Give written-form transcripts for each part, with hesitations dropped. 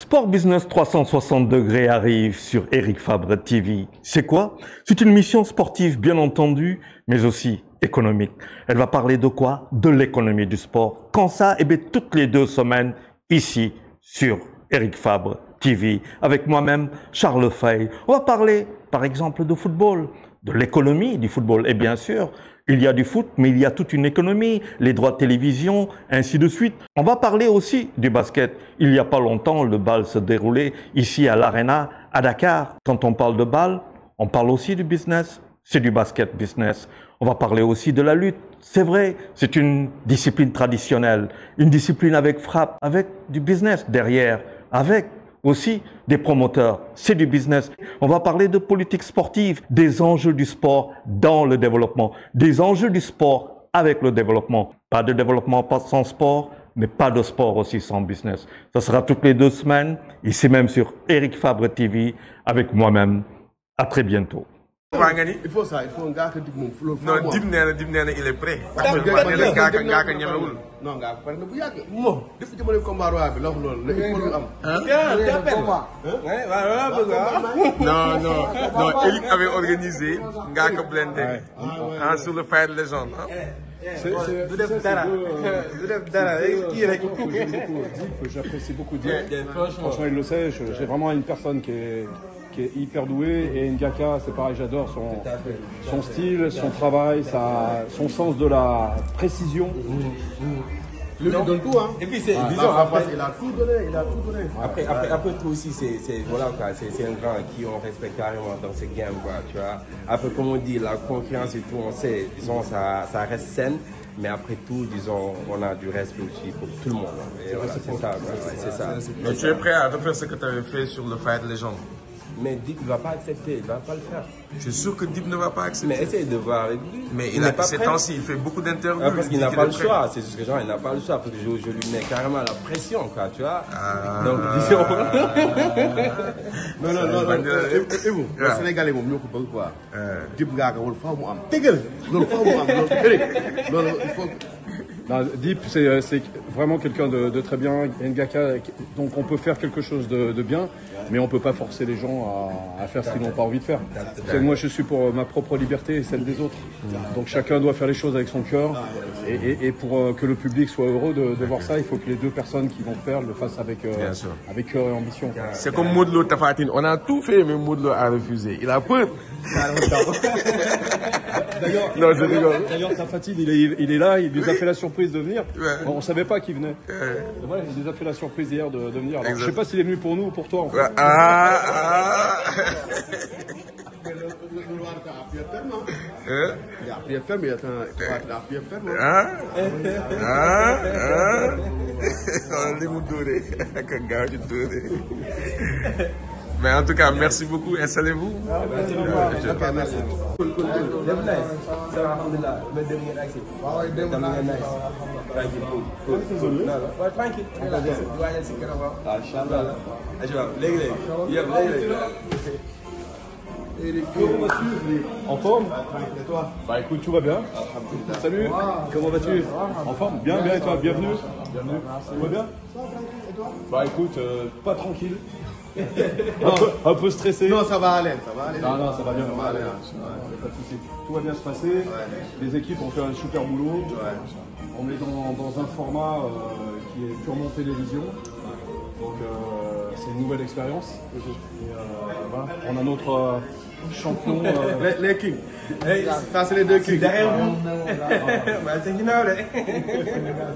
Sport Business 360 degrés arrive sur Eric Fabre TV. C'est quoi? C'est une mission sportive bien entendu, mais aussi économique. Elle va parler de quoi? De l'économie du sport. Quand ça? Eh bien, toutes les 2 semaines, ici, sur Eric Fabre TV, avec moi-même, Charles Fay. On va parler, par exemple, de football, de l'économie du football. Et bien sûr, il y a du foot, mais il y a toute une économie, les droits de télévision, ainsi de suite. On va parler aussi du basket. Il n'y a pas longtemps, le bal se déroulait ici à l'Arena, à Dakar. Quand on parle de bal, on parle aussi du business. C'est du basket business. On va parler aussi de la lutte. C'est vrai, c'est une discipline traditionnelle, une discipline avec frappe, avec du business derrière, avec aussi des promoteurs. C'est du business. On va parler de politique sportive, des enjeux du sport dans le développement, des enjeux du sport avec le développement. Pas de développement sans sport, mais pas de sport aussi sans business. Ça sera toutes les 2 semaines, ici même sur Eric Fabre TV, avec moi-même. À très bientôt. Il faut ça, il faut un gars qui dit mon flow. Non, Dib Nena, il est prêt. Non, gars, parce que vous y a bon, depuis que je combat roi, il faut le Non, Eric avait organisé un gars qui blendé sur le Fire Legend. J'apprécie beaucoup Dip. Franchement, il le sait. J'ai vraiment une personne qui est hyper douée, et Ngaka, c'est pareil, j'adore son style, son travail, son sens de la précision. Il donne tout, hein. Et puis c'est disons après il a tout donné, Après tout aussi c'est voilà quoi, c'est un grand qui on respecte carrément dans ce game quoi, tu vois. Après comme on dit la confiance et tout, on sait, disons ça reste saine. Mais après tout, disons, on a du respect aussi pour tout le monde. Et voilà, c'est ça. Donc tu es prêt à refaire ce que tu avais fait sur le Fight Legend? Mais Dip ne va pas accepter, il ne va pas le faire. Je suis sûr que Dip ne va pas accepter. Mais essaye de voir avec lui. Mais ces temps-ci, il fait beaucoup d'interviews. Parce qu'il n'a pas le choix, c'est juste que genre, il n'a pas le choix. Parce que je lui mets carrément la pression, quoi, tu vois. Donc, disons. Non. Et vous, les Sénégalais, vous mieux que quoi. Dip Gaga, on le fait au am. Téguel, on le fait au am. Eric, non, il faut. Dip, c'est vraiment quelqu'un de très bien. Ngaka, donc on peut faire quelque chose de bien, mais on ne peut pas forcer les gens à faire ce qu'ils n'ont pas envie de faire. Moi, je suis pour ma propre liberté et celle des autres. Donc chacun doit faire les choses avec son cœur. Et pour que le public soit heureux de voir ça, il faut que les 2 personnes qui vont le faire le fassent avec cœur et ambition. C'est comme Modlo Tafatine. On a tout fait, mais Modlo a refusé. Il a peur. D'ailleurs, Tafatine, il est là, il nous a fait la surprise de venir. Bon, on ne savait pas qu'il venait. Voilà, il nous a fait la surprise hier de venir. Alors, je ne sais pas s'il est venu pour nous ou pour toi. En fait. Il a pied ferme, il a pied ferme. Mais en tout cas, merci beaucoup. Installez-vous. Merci. En forme? Bah écoute, tout va bien. Salut, comment vas-tu? En forme? Bien, et toi? Bienvenue. Tout va bien? Bah écoute, pas tranquille. Un peu stressé. Non, ça va aller. Non, ça va bien. Pas de souci. Tout va bien se passer. Les équipes ont fait un super boulot. On est dans un format qui est purement télévision. Donc c'est une nouvelle expérience. Et, voilà. On a notre champion. Les Kings. Ça, c'est les 2 Kings. Derrière vous.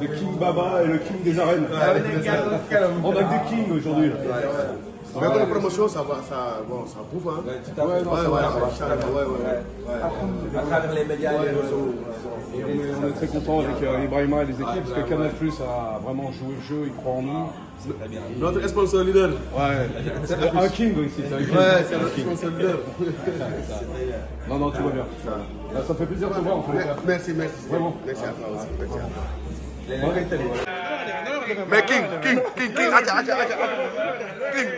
Le King Baba et le King des arènes. On a des Kings aujourd'hui. Mais pour la promotion, ça bouffe, hein. À travers les médias, les réseaux. Et on est très content avec Ibrahima et les équipes parce que Canal Plus a vraiment joué le jeu, ils croient en nous. Notre sponsor leader. Ouais, c'est un king ici. Ouais, c'est notre sponsor leader. Non, tout va bien. Ça fait plaisir de te voir en fait. Merci. Vraiment. Merci à toi aussi. Mais King, acha. King.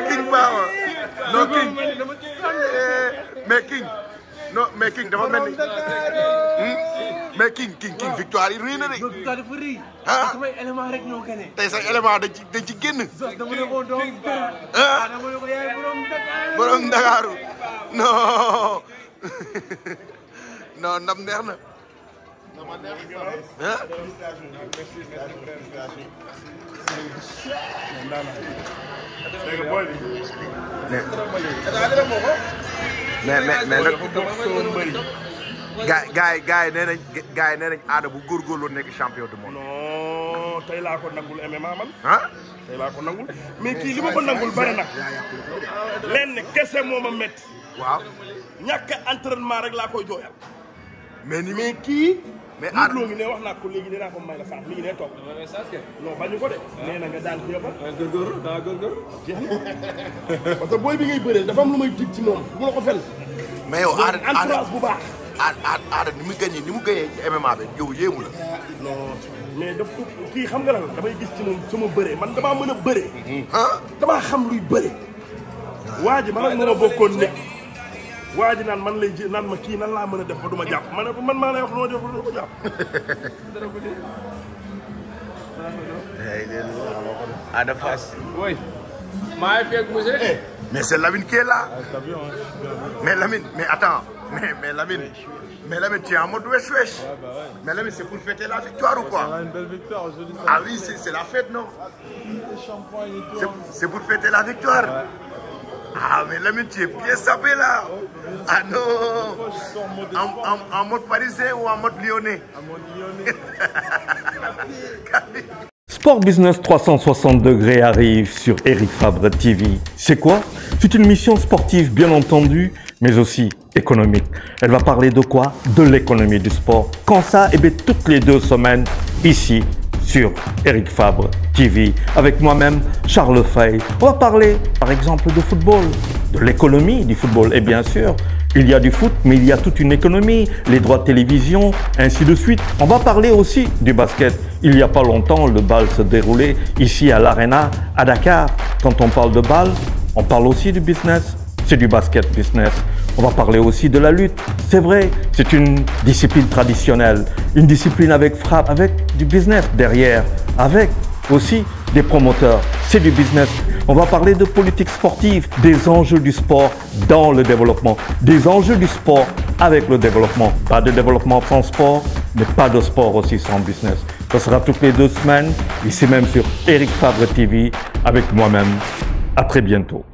King Power. No King. Mais King. Non mais King dafa mel ni. Mais King victoire yi rëy na de. victoire dafa rëy. ah samay élément rek ñoo gagné. tey say élément dañ ci génn. dama ne ko doom dara. ah dama ne ko yaay borom Ndakaaru non non ndam neex na. ah. mais nag gars yi nee nañ Ada bu góorgóorlu nekk champion du monde. non tey laa ko nangul MMA man. ah tey laa ko nangul mais kii li ma ko nangul bari na. lenn kese moo ma métti. waaw. ñàkk entraînement rek laa koy jooyal. mais kii. mais Modou Lo ngi ne wax naa ko léegi nee naa ko may la sax mi ngi ne toog. non bañu ko de. nee na nga daan kii ba. góorgóorlu daa góorgóorlu. jeex na parce que booy bi ngay bëree dafa am lu may dig ci moom bu ma la ko fel. mais yow Ada entourage bu baax. Ada ni mu gagné ci MMA bi yow yéemu la. non mais daf ko kii xam nga lan la damay gis ci moom sama bëree man damaa mën a bëree. ah damaa xam luy bëree. waa ji man ak ma bokkoon nekk. waa ji naan man lay ji naan ma kii nan laa mën a def ba du ma jàpp ma ne ko man maa lay wax lu ma def ba du ma jàpp. Ada Fass. Oui. maa ngi fekk monsieur. Mais c'est Lamine qui est là. Mais Lamine, mais attends, mais Lamine, tu es en mode wesh wesh. Mais Lamine, c'est pour fêter la victoire ou quoi? Une belle victoire aujourd'hui. Ah oui, c'est la fête, non? Les champagnes et tout. C'est pour fêter la victoire. Ouais. Ah, mais Lamine, tu es bien sapé là. Ah non. En mode parisien ou en mode lyonnais? En mode lyonnais. Sport Business 360 degrés arrive sur Eric Fabre TV. C'est quoi? C'est une mission sportive bien entendu, mais aussi économique. Elle va parler de quoi? De l'économie du sport. Quand ça? Eh bien, toutes les 2 semaines, ici, sur Eric Fabre TV. Avec moi-même, Charles Fay. On va parler, par exemple, de football, de l'économie du football. Et bien sûr, il y a du foot, mais il y a toute une économie, les droits de télévision, ainsi de suite. On va parler aussi du basket. Il n'y a pas longtemps, le bal se déroulait ici à l'Arena, à Dakar. Quand on parle de bal, on parle aussi du business. C'est du basket business. On va parler aussi de la lutte. C'est vrai, c'est une discipline traditionnelle, une discipline avec frappe, avec du business derrière, avec aussi des promoteurs. C'est du business. On va parler de politique sportive, des enjeux du sport dans le développement, des enjeux du sport avec le développement. Pas de développement sans sport, mais pas de sport aussi sans business. Ce sera toutes les 2 semaines, ici même sur Eric Fabre TV, avec moi-même. À très bientôt.